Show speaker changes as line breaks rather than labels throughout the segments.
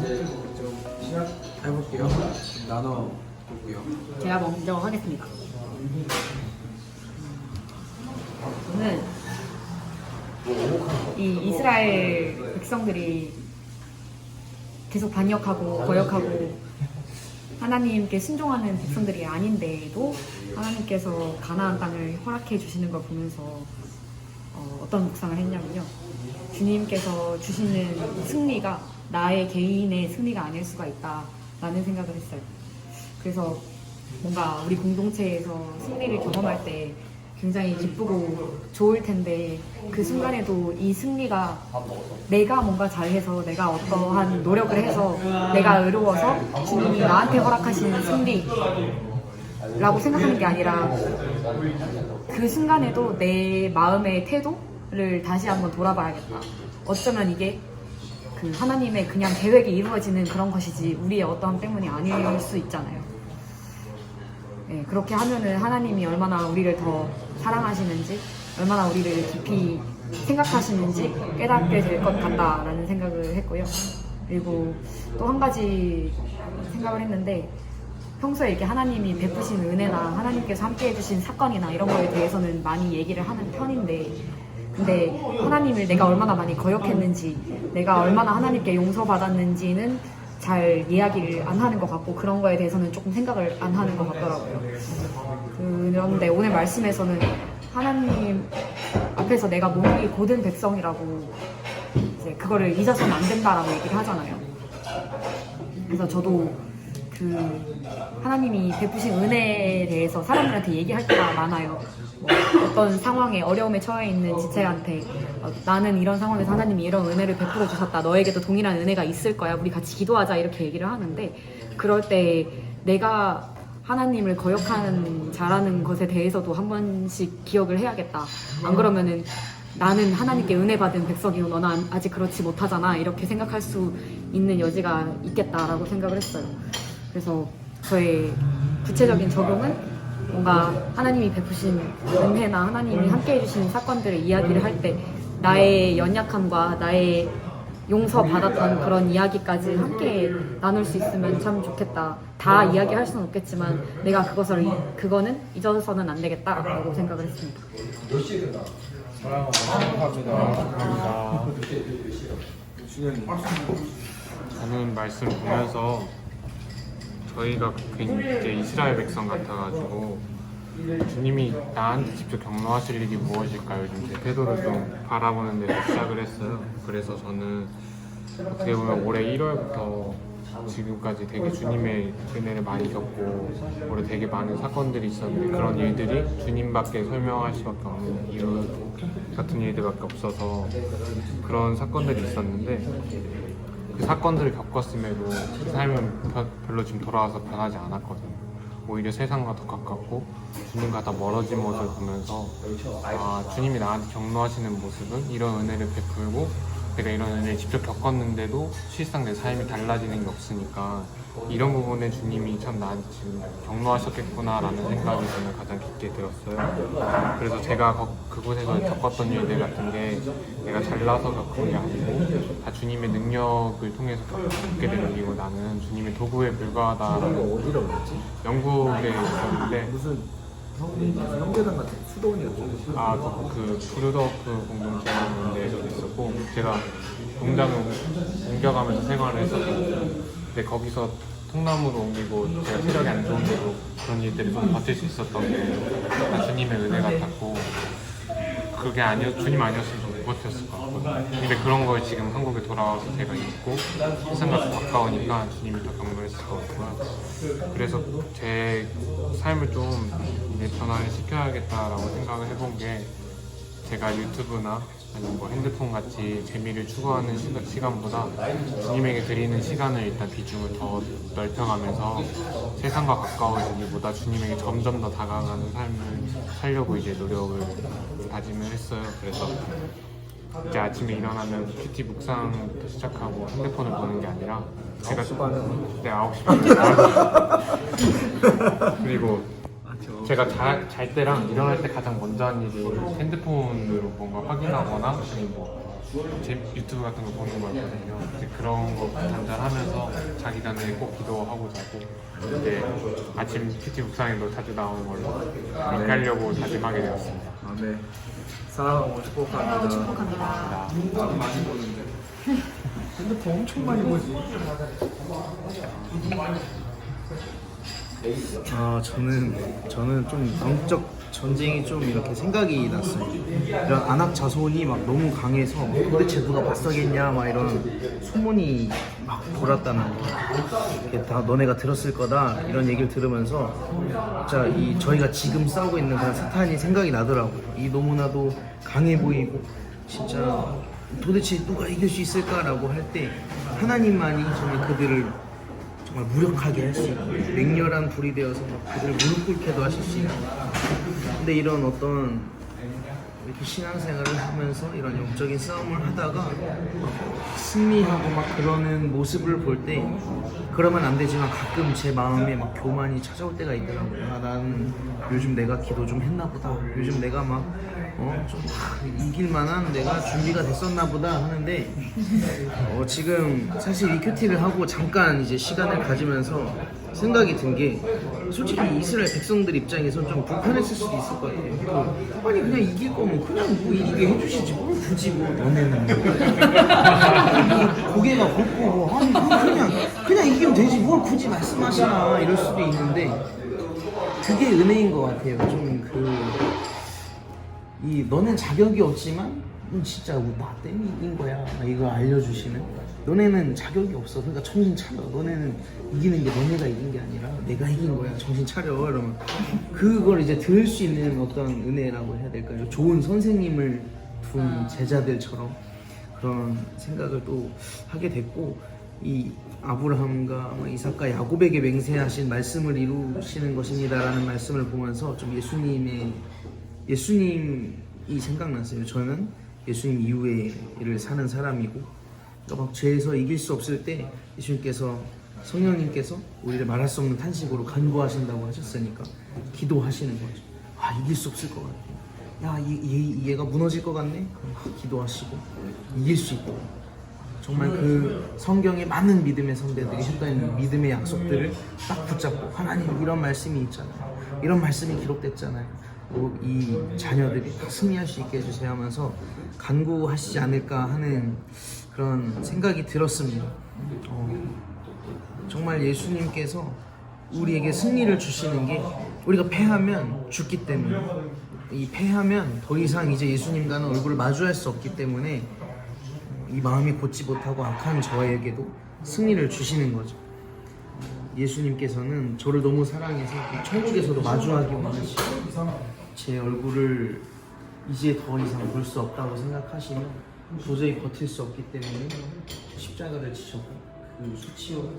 이제 좀 시작해볼게요. 나눠 볼게요.
제가 먼저 하겠습니다. 저는 이 이스라엘 백성들이 계속 반역하고 거역하고 하나님께 순종하는 백성들이 아닌데도 하나님께서 가나안 땅을 허락해 주시는 걸 보면서 어떤 묵상을 했냐면요. 주님께서 주시는 승리가 나의 개인의 승리가 아닐 수가 있다라는 생각을 했어요. 그래서 뭔가 우리 공동체에서 승리를 경험할 때 굉장히 기쁘고 좋을 텐데 그 순간에도 이 승리가 내가 뭔가 잘해서 내가 어떠한 노력을 해서 내가 의로워서 주님이 나한테 허락하신 승리라고 생각하는 게 아니라 그 순간에도 내 마음의 태도를 다시 한번 돌아봐야겠다. 어쩌면 이게 그 하나님의 그냥 계획이 이루어지는 그런 것이지 우리의 어떠함 때문이 아닐 수 있잖아요. 네, 그렇게 하면은 하나님이 얼마나 우리를 더 사랑하시는지, 얼마나 우리를 깊이 생각하시는지 깨닫게 될 것 같다라는 생각을 했고요. 그리고 또 한 가지 생각을 했는데, 평소에 이렇게 하나님이 베푸신 은혜나 하나님께서 함께 해주신 사건이나 이런 거에 대해서는 많이 얘기를 하는 편인데, 근데 하나님을 내가 얼마나 많이 거역했는지, 내가 얼마나 하나님께 용서받았는지는 잘 이야기를 안 하는 것 같고 그런 거에 대해서는 조금 생각을 안 하는 것 같더라고요. 그런데 오늘 말씀에서는 하나님 앞에서 내가 몸이 고든 백성이라고 이제 그거를 잊어서는 안 된다라고 얘기를 하잖아요. 그래서 저도 그 하나님이 베푸신 은혜에 대해서 사람들한테 얘기할 때가 많아요. 뭐 어떤 상황에 어려움에 처해 있는 지체한테 나는 이런 상황에서 하나님이 이런 은혜를 베풀어 주셨다. 너에게도 동일한 은혜가 있을 거야. 우리 같이 기도하자. 이렇게 얘기를 하는데 그럴 때 내가 하나님을 거역하는 자라는 것에 대해서도 한 번씩 기억을 해야겠다. 안 그러면은 나는 하나님께 은혜 받은 백성이고 너는 아직 그렇지 못하잖아. 이렇게 생각할 수 있는 여지가 있겠다라고 생각을 했어요. 그래서 저의 구체적인 적용은 뭔가 하나님이 베푸신 은혜나 하나님이 함께 해주신 사건들의 이야기를 할 때 나의 연약함과 나의 용서받았던 그런 이야기까지 함께 나눌 수 있으면 참 좋겠다. 다 이야기할 수는 없겠지만 내가 그거는 잊어서는 안 되겠다라고 생각을 했습니다.
감사합니다. 저는 말씀 보면서 저희가 이제 이스라엘 백성 같아가지고 주님이 나한테 직접 경로하실 일이 무엇일까요? 요즘 제 태도를 좀 바라보는 데서 시작을 했어요. 그래서 저는 어떻게 보면 올해 1월부터 지금까지 되게 주님의 은혜를 많이 겪고 올해 되게 많은 사건들이 있었는데 그런 일들이 주님밖에 설명할 수밖에 없는 이유 같은 일들밖에 없어서 그런 사건들이 있었는데 그 사건들을 겪었음에도 그 삶은 별로 지금 돌아와서 변하지 않았거든요. 오히려 세상과 더 가깝고 주님과 더 멀어진 모습을 보면서 주님이 나한테 경로하시는 모습은 이런 은혜를 베풀고 내가 이런 은혜를 직접 겪었는데도 실상 내 삶이 달라지는 게 없으니까 이런 부분에 주님이 참 나한테 지금 경로하셨겠구나라는 생각이 저는 가장 깊게 들었어요. 그래서 제가 그곳에서 겪었던 일들 같은 게 내가 잘나서 겪은 게 아니고 다 주님의 능력을 통해서 겪게 된 일이고 나는 주님의 도구에 불과하다라는
어디로 갔지?
영국에 있었는데
무슨 형제단 같은 수도원이었죠?
그 브루더크 공동체라는 데에서 있었고 제가 농장을 옮겨가면서 생활을 했었거든요. 근데 거기서 통나무로 옮기고 제가 체력이 안 좋은데도 그런 일들을 좀 버틸 수 있었던 게 다 주님의 은혜 같았고 그게 주님 아니었으면 좀 못 버텼을 것 같거든요. 근데 그런 걸 지금 한국에 돌아와서 제가 잊고 세상과 더 가까우니까 주님이 더 경배했을 것 같고요. 그래서 제 삶을 좀 이제 변화를 시켜야겠다라고 생각을 해본 게 제가 유튜브나 아니면 뭐 핸드폰 같이 재미를 추구하는 시간보다 주님에게 드리는 시간을 일단 비중을 더 넓혀가면서 세상과 가까워지기보다 주님에게 점점 더 다가가는 삶을 살려고 이제 노력을 다짐을 했어요. 그래서 이제 아침에 일어나면 PT 묵상부터 시작하고 핸드폰을 보는 게 아니라 제가
9시 반에
9시 반에 그리고 제가 잘 때랑 일어날 때 가장 먼저 하는 일이 핸드폰으로 뭔가 확인하거나 아니면 뭐 유튜브 같은 거 보는 거였거든요. 이제 그런 거 단절하면서 자기 전에 꼭 기도하고 자고 이제 아침 PT 묵상에도 자주 나오는 걸로 그렇게 하려고 다짐하게 되었습니다.
아, 네. 사랑하고 축복합니다.
축복합니다.
참 많이 보는데. 핸드폰 엄청 많이 보지.
저는 좀 영적 전쟁이 좀 이렇게 생각이 났어요. 이런 안악자손이 막 너무 강해서 도대체 누가 맞서겠냐 막 이런 소문이 막 돌았다는 거. 이게 다 너네가 들었을 거다 이런 얘기를 들으면서 진짜 저희가 지금 싸우고 있는 그런 사탄이 생각이 나더라고요. 이 너무나도 강해 보이고 진짜 도대체 누가 이길 수 있을까라고 할 때 하나님만이 정말 그들을 정말 무력하게 할 수 있고 맹렬한 불이 되어서 막 그들을 무릎 꿇게도 하실 수 있고 근데 이런 어떤 이렇게 신앙생활을 하면서 이런 영적인 싸움을 하다가 막 승리하고 막 그러는 모습을 볼 때 그러면 안 되지만 가끔 제 마음에 막 교만이 찾아올 때가 있더라고요. 아, 나는 요즘 내가 기도 좀 했나 보다. 요즘 내가 막 좀 이길 만한 내가 준비가 됐었나 보다 하는데 지금 사실 이 큐티를 하고 잠깐 이제 시간을 가지면서 생각이 든 게 솔직히 이스라엘 백성들 입장에선 좀 불편했을 수도 있을 것 같아요. 아니 그냥 이길 거면 그냥 뭐 이기게 해주시지 뭘 굳이 뭐 너네는 뭐 고개가 곱고 뭐 아니 그냥 이기면 되지 뭘 굳이 말씀하시나 이럴 수도 있는데 그게 은혜인 것 같아요. 좀 너는 자격이 없지만 진짜 나 때문에 이긴 거야 이걸 알려주시는 너네는 자격이 없어 그러니까 정신 차려 너네는 이기는 게 너네가 이긴 게 아니라 내가 이긴 거야 정신 차려 이러면 그걸 이제 들을 수 있는 어떤 은혜라고 해야 될까요? 좋은 선생님을 둔 제자들처럼 그런 생각을 또 하게 됐고 이 아브라함과 이삭과 야곱에게 맹세하신 말씀을 이루시는 것입니다라는 말씀을 보면서 좀 예수님이 생각났어요. 저는 예수님 이후에를 사는 사람이고 그러니까 막 죄에서 이길 수 없을 때 예수님께서 성령님께서 우리를 말할 수 없는 탄식으로 간구하신다고 하셨으니까 기도하시는 거죠. 아 이길 수 없을 것 같아. 야 얘가 무너질 것 같네? 그럼 기도하시고 이길 수 있도록 정말 그 성경에 많은 믿음의 선배들이 했던 믿음의 약속들을 딱 붙잡고 하나님 이런 말씀이 있잖아요. 이런 말씀이 기록됐잖아요. 이 자녀들이 다 승리할 수 있게 해주세요 하면서 간구하시지 않을까 하는 그런 생각이 들었습니다. 정말 예수님께서 우리에게 승리를 주시는 게 우리가 패하면 죽기 때문에 이 패하면 더 이상 이제 예수님과는 얼굴을 마주할 수 없기 때문에 이 마음이 곧지 못하고 악한 저에게도 승리를 주시는 거죠. 예수님께서는 저를 너무 사랑해서 천국에서도 마주하기 원하시고 제 얼굴을 이제 더 이상 볼 수 없다고 생각하시면 도저히 버틸 수 없기 때문에 십자가를 지셨고 그 수치로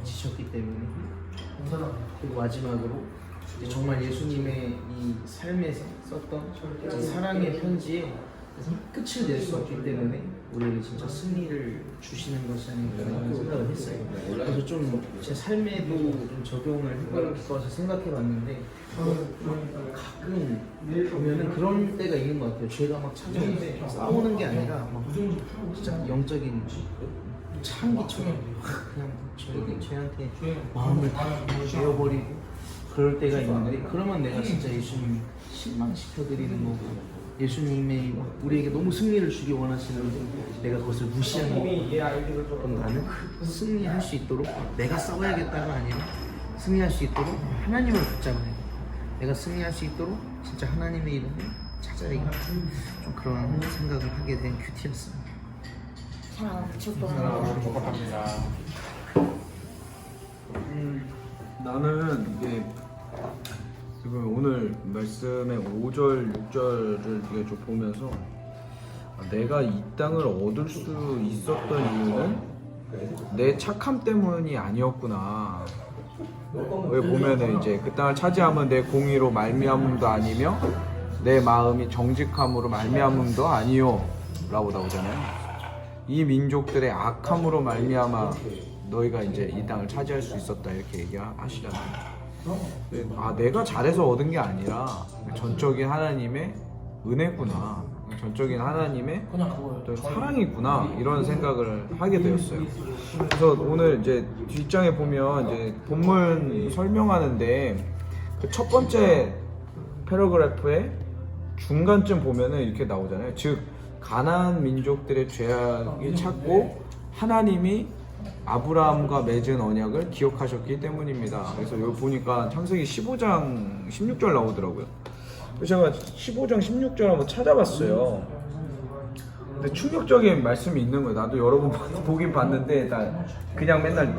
지셨기 때문에 그리고 마지막으로 정말 예수님의 이 삶에서 썼던 이 사랑의 편지에 끝을 낼 수 없기 때문에 우리에게 진짜 승리를 주시는 것이 아닌가 라는 생각을 했어요. 그래서 좀 제 삶에도 좀 적용을 해볼 것을 생각해 봤는데 가끔 보면은 그런 때가 있는 것 같아요. 죄가 막 찾아오는데 싸우는 게 아니라 막 진짜 영적인 창기처럼 그냥 죄한테 마음을 다 베어버리고 그럴 때가 있는데 그러면 내가 진짜 예수님 실망시켜드리는 거고 예수님의 우리에게 너무 승리를 주기 원하시는데 내가 그것을 무시하는 거고 그럼 나는 승리할 수 있도록 내가 싸워야겠다가 아니라 승리할 수 있도록 하나님을 붙잡아야 돼. 내가 승리할 수 있도록 진짜 하나님의 이름을 찾아야겠다. 좀 그런 생각을 하게 된 큐티였습니다.
축복합니다.
나는 이게 지금 오늘 말씀의 5절, 6절을 이게 좀 보면서 내가 이 땅을 얻을 수 있었던 이유는 내 착함 때문이 아니었구나. 왜 보면은 이제 그 땅을 차지하면 내 공의로 말미암음도 아니며 내 마음이 정직함으로 말미암음도 아니요 라고 나오잖아요. 이 민족들의 악함으로 말미암아 너희가 이제 이 땅을 차지할 수 있었다 이렇게 얘기하시잖아요. 내가 잘해서 얻은 게 아니라 전적인 하나님의 은혜구나. 전적인 하나님의 또 사랑이구나 이런 생각을 하게 되었어요. 그래서 오늘 이제 뒷장에 보면 이제 본문 설명하는데 그 첫 번째 패러그래프의 중간쯤 보면은 이렇게 나오잖아요. 즉 가나안 민족들의 죄악이 찼고 하나님이 아브라함과 맺은 언약을 기억하셨기 때문입니다. 그래서 여기 보니까 창세기 15장 16절 나오더라고요. 그래서 제가 15장 16절 한번 찾아봤어요. 근데 충격적인 말씀이 있는 거예요. 나도 여러 번 보긴 봤는데 나 그냥 맨날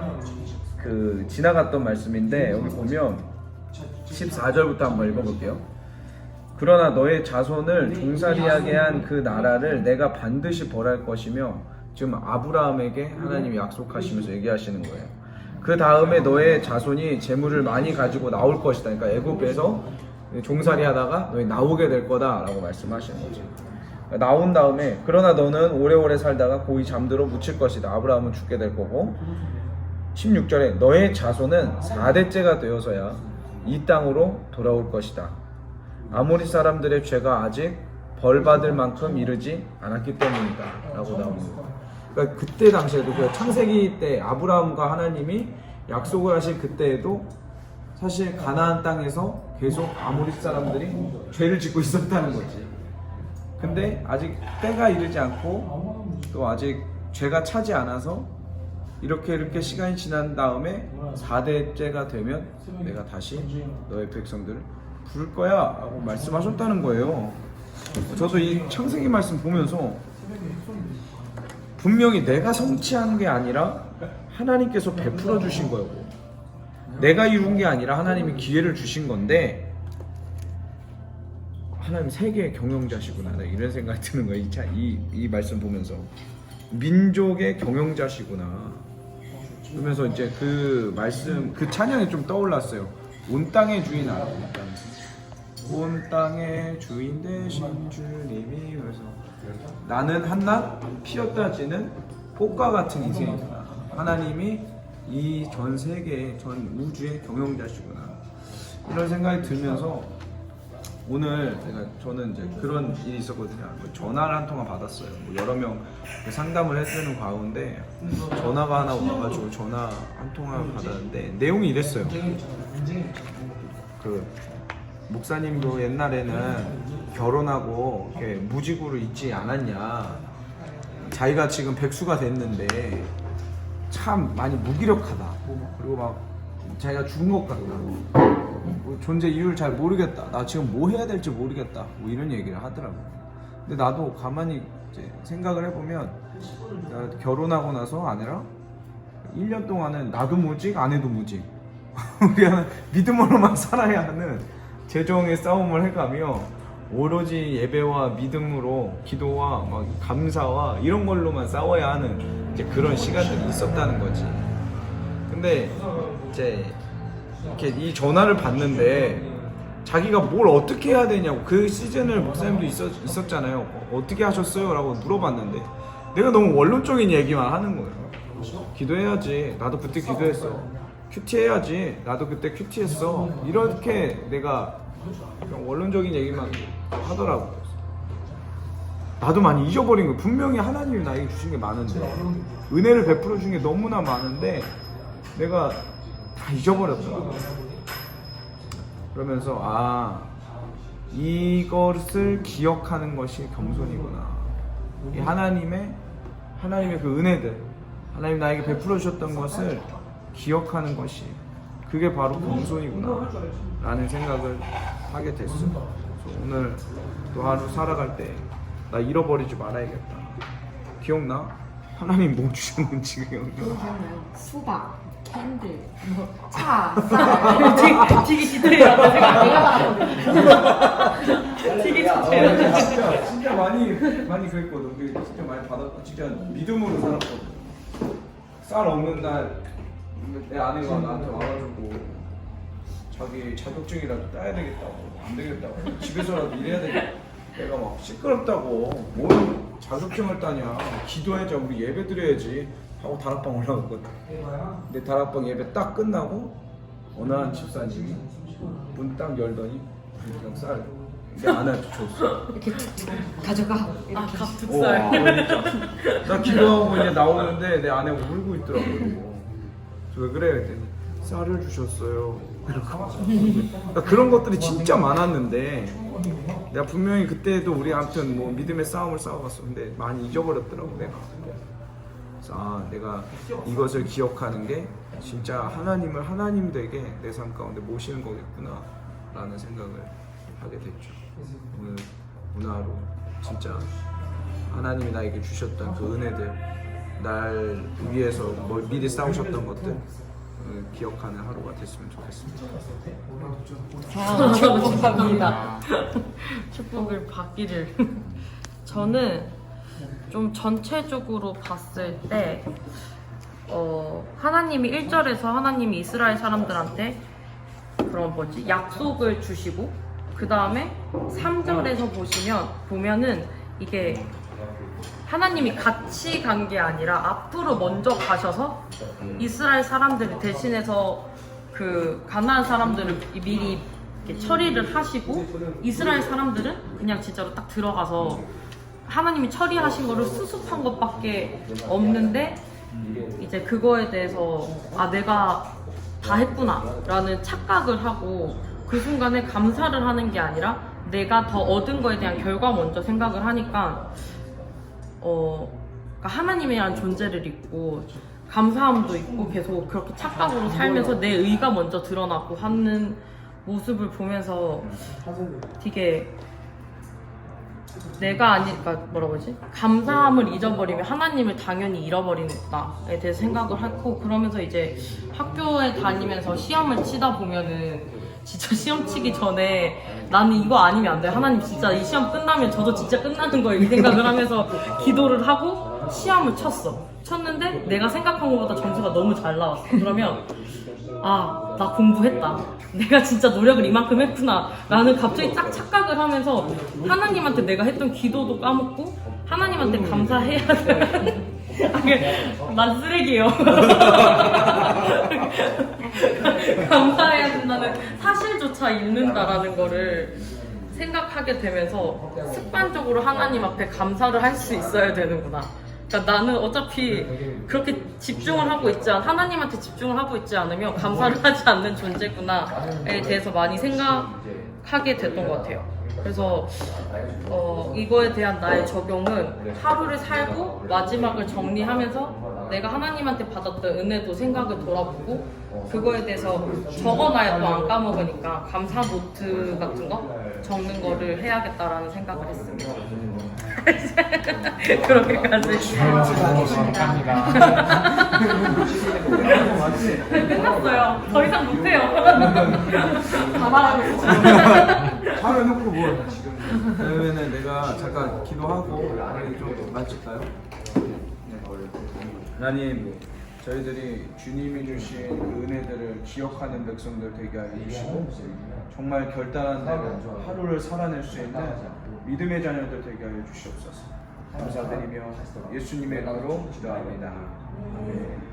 그 지나갔던 말씀인데 여기 보면 14절부터 한번 읽어볼게요. 그러나 너의 자손을 종살이하게 한 그 나라를 내가 반드시 벌할 것이며, 지금 아브라함에게 하나님이 약속하시면서 얘기하시는 거예요. 그 다음에 너의 자손이 재물을 많이 가지고 나올 것이다. 그러니까 애굽에서 종살이 하다가 너희 나오게 될 거다라고 말씀하시는 거지. 나온 다음에 그러나 너는 오래오래 살다가 고이 잠들어 묻힐 것이다. 아브라함은 죽게 될 거고, 16절에 너의 자손은 4대째가 되어서야 이 땅으로 돌아올 것이다. 아모리 사람들의 죄가 아직 벌받을 만큼 이르지 않았기 때문이다 라고 나옵니다. 그러니까 그때 당시에도 그 창세기 때 아브라함과 하나님이 약속을 하신 그때에도 사실 가나안 땅에서 계속 아모리 사람들이 죄를 짓고 있었다는 거지. 근데 아직 때가 이르지 않고 또 아직 죄가 차지 않아서 이렇게 시간이 지난 다음에 4대째가 되면 내가 다시 너의 백성들을 부를 거야 라고 말씀하셨다는 거예요. 저도 이 창세기 말씀 보면서 분명히 내가 성취한 게 아니라 하나님께서 베풀어 주신 거였고, 내가 이룬 게 아니라 하나님이 기회를 주신 건데, 하나님 세계의 경영자시구나 이런 생각이 드는 거예요. 이 말씀 보면서 민족의 경영자시구나 그러면서 이제 그 말씀, 그 찬양이 좀 떠올랐어요. 온 땅의 주인 알아. 온 땅의 주인 되신 주님이, 그래서 나는 한낱 피었다 지는 꽃과 같은 인생이구나. 하나님이 이 전 세계, 전 우주의 경영자시구나. 이런 생각이 들면서 오늘 저는 이제 그런 일이 있었거든요. 전화를 한 통화 받았어요. 여러 명 상담을 해주는 가운데 전화가 하나 와가지고 전화 한 통화 받았는데 내용이 이랬어요. 그 목사님도 옛날에는 결혼하고 이렇게 무직으로 있지 않았냐. 자기가 지금 백수가 됐는데 참 많이 무기력하다. 그리고 막 자기가 죽은 것 같다. 존재 이유를 잘 모르겠다. 나 지금 뭐 해야 될지 모르겠다. 뭐 이런 얘기를 하더라고요. 근데 나도 가만히 이제 생각을 해보면 내가 결혼하고 나서 아내랑 1년 동안은 나도 무직, 아내도 무직. 우리는 믿음으로만 살아야 하는 재정의 싸움을 해가며 오로지 예배와 믿음으로 기도와 막 감사와 이런 걸로만 싸워야 하는 이제 그런 시간들이 있었다는 거지. 근데 이제 이렇게 이 전화를 받는데 자기가 뭘 어떻게 해야 되냐고, 그 시즌을 목사님도 있었잖아요. 어떻게 하셨어요? 라고 물어봤는데 내가 너무 원론적인 얘기만 하는 거예요. 기도해야지, 나도 그때 기도했어. 큐티 해야지, 나도 그때 큐티 했어. 이렇게 내가 그냥 원론적인 얘기만 하더라고요. 나도 많이 잊어버린 거예요. 분명히 하나님이 나에게 주신 게 많은데, 은혜를 베풀어 준 게 너무나 많은데 내가 다 잊어버렸더라고요. 그러면서 이것을 기억하는 것이 겸손이구나. 이 하나님의 그 은혜들, 하나님 나에게 베풀어 주셨던 것을 기억하는 것이, 그게 바로 겸손이구나 라는 생각을 하게 됐어요. 그래서 오늘 또 하루 살아갈 때 나 잃어버리지 말아야겠다. 기억나? 하나님 뭐 주셨는지 기억나?
수박, 캔들, 차, 쌀. 되게 디테일하다. 내가 되게 디테일하다.
진짜 많이 그랬거든. 진짜 많이 받았고, 진짜 믿음으로 살았거든. 쌀 없는 날 내 아내가 나한테 와가지고 자기 자격증이라도 따야 되겠다고, 안 되겠다고, 집에서라도 일해야 되겠다고. 내가 막 시끄럽다고, 뭘 자격증을 따냐, 기도해야지, 우리 예배 드려야지 하고 다락방 올라갔거든. 근데 다락방 예배 딱 끝나고 어느 한 집사님이 문 딱 열더니 그냥 쌀 내 아내한테 줬어.
이렇게 가져가. 이렇게.
와, 진짜. 나 기도하고 이제 나오는데 내 아내가 울고 있더라고. 왜 그래? 그랬더니 쌀을 주셨어요. 그러니까 그런 것들이 진짜 많았는데 내가 분명히 그때도 우리 아무튼 뭐 믿음의 싸움을 싸워갔어. 근데 많이 잊어버렸더라고 내가. 그래서 내가 이것을 기억하는 게 진짜 하나님을 하나님 되게 내 삶 가운데 모시는 거겠구나 라는 생각을 하게 됐죠. 오늘 하루 진짜 하나님이 나에게 주셨던 그 은혜들, 날 위해서 뭘 미리 싸우셨던 것들 기억하는 하루가 됐으면 좋겠습니다.
축복합니다. 축복을 받기를. 저는 좀 전체적으로 봤을 때 하나님이 1절에서 하나님이 이스라엘 사람들한테 그런 약속을 주시고, 그 다음에 3절에서 보면은 이게 하나님이 같이 간 게 아니라 앞으로 먼저 가셔서 이스라엘 사람들을 대신해서 그 가나안 사람들을 미리 이렇게 처리를 하시고, 이스라엘 사람들은 그냥 진짜로 딱 들어가서 하나님이 처리하신 거를 수습한 것밖에 없는데, 이제 그거에 대해서 내가 다 했구나 라는 착각을 하고 그 순간에 감사를 하는 게 아니라 내가 더 얻은 거에 대한 결과 먼저 생각을 하니까 그러니까 하나님이라는 존재를 잊고 감사함도 있고 계속 그렇게 착각으로 살면서 내 의가 먼저 드러나고 하는 모습을 보면서 되게 내가 감사함을 잊어버리면 하나님을 당연히 잃어버린다에 대해서 생각을 했고, 그러면서 이제 학교에 다니면서 시험을 치다 보면은 진짜 시험 치기 전에 나는 이거 아니면 안 돼, 하나님 진짜 이 시험 끝나면 저도 진짜 끝나는 거예요 이 생각을 하면서 기도를 하고 시험을 쳤는데 내가 생각한 것보다 점수가 너무 잘 나왔어. 그러면 나 공부했다, 내가 진짜 노력을 이만큼 했구나 라는 갑자기 딱 착각을 하면서 하나님한테 내가 했던 기도도 까먹고 하나님한테 감사해야 돼. 난 쓰레기예요. 감사해야 된다는 사실조차 잊는다라는 거를 생각하게 되면서 습관적으로 하나님 앞에 감사를 할 수 있어야 되는구나. 그러니까 나는 어차피 그렇게 집중을 하고 하나님한테 집중을 하고 있지 않으면 감사를 하지 않는 존재구나에 대해서 많이 생각하게 됐던 것 같아요. 그래서 이거에 대한 나의 적용은 하루를 살고 마지막을 정리하면서 내가 하나님한테 받았던 은혜도 생각을 돌아보고 그거에 대해서 적어놔야 또 안 까먹으니까 감사 노트 같은 거 적는 거를 해야겠다라는 생각을 했습니다. 그렇게까지
감사합니다.
끝났어요. 더 이상 못해요. 다 말하고 있어.
하루 해놓고 뭘 지금. 그러면은 내가 잠깐 기도하고 좀 마칠까요? 하나님, 저희들이 주님이 주신 그 은혜들을 기억하는 백성들 되게 하여 주시고, 정말 결단한 대로 하루를 살아낼 수 있는 믿음의 자녀들 되게 하여 주시옵소서. 감사드리며 예수님의 이름으로 기도합니다. 아멘.